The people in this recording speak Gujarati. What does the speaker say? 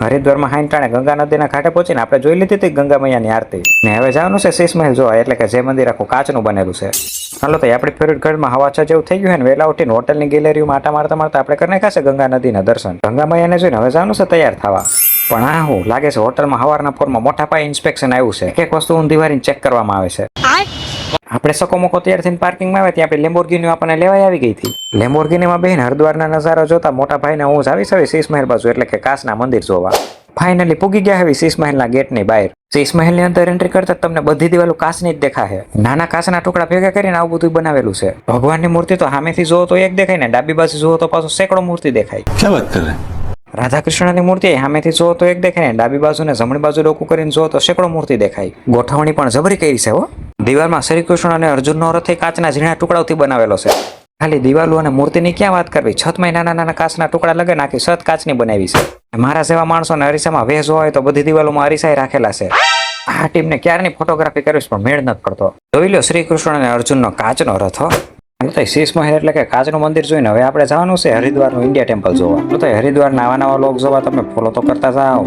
હરિદ્વારમાં હાઈન ટાણે ગંગા નદીના ઘાટે પહોંચીને આપણે જોઈ લીધી હતી ગંગા મૈયાની આરતી ને હવે જવાનું છે શીશ મહેલ જોવા, એટલે કે જે મંદિર આખું કાચનું બનેલું છે. હાલો તો આપણી ફેવરિટ ઘરમાં હવા છ જેવું થઈ ગયું છે ને વેલા ઉઠીને હોટલની ગેલેરીમાં આટા મારતા મારતા આપણે કરી નાખ્યા છે ગંગા નદીના દર્શન. ગંગા મૈયાને જોઈને હવે જવાનું છે તૈયાર થવા. પણ આ હું લાગે છે હોટલમાં હવારના પોરમાં મોટા પાયે ઇન્સ્પેક્શન આવ્યું છે. એક વસ્તુ ઊંધી વારીને ચેક કરવામાં આવે છે. આપણે સકોમકો તૈયાર થઈને પાર્કિંગમાં આવે ત્યાં આપણી લેમ્બોર્ગિની આપણને લેવાઈ આવી ગઈ હતી. લેમ્બોર્ગિનીમાં બેન હરિદ્વારના નજારો જોતા મોટા ભાઈને હું જ આવી શીશ મહેલ બાજુ, એટલે કે કાચના મંદિર જોવા. ફાઇનલી પૂગી ગયા હવે શીશ મહેલના ગેટની બહાર. શીશ મહેલની અંદર એન્ટ્રી કરતા તમને બધી દિવાલો કાચની જ દેખાશે. નાના કાચના ટુકડા ભેગા કરીને આવું બધું બનાવેલું છે. ભગવાનની મૂર્તિ તો સામેથી જુઓ તો એક દેખાય ને ડાબી બાજુ જુઓ તો પાછો સેંકડો મૂર્તિ દેખાય. क्या बात कर रहे हैं? રાધા કૃષ્ણની મૂર્તિ સામેથી જુઓ તો એક દેખાય ને ડાબી બાજુ ને જમણી બાજુ ડોકું કરીને જુઓ તો સેંકડો મૂર્તિ દેખાય. ગોઠવણી પણ જબરી કરી છે હો. દિવાલમાં શ્રી કૃષ્ણ અને અર્જુનનો રથ કાચના ઝીણા ટુકડાઓથી બનાવેલો છે. ખાલી દિવાલો અને મૂર્તિની ક્યાં વાત કરવી, છતમાં નાના નાના કાચના ટુકડા લગે નાખી છત કાચની બનાવી છે. મારા જેવા માણસોને અરીસામાં વેસ હોય તો બધી દિવાલોમાં અરીસાઈ રાખેલા છે. આ ટીમને ક્યારની ફોટોગ્રાફી કરવી પણ મેળ નથી પડતો. જોઈ લો શ્રી કૃષ્ણ અને અર્જુનનો કાચનો રથ. શીશ મહેલ એટલે કે કાચનું મંદિર જોઈને હવે આપણે જવાનું છે હરિદ્વારનું ઇન્ડિયા ટેમ્પલ જોવા. તો હરિદ્વારના આવા નવા લોક જોવા તમે ફોલો તો કરતા જાઓ.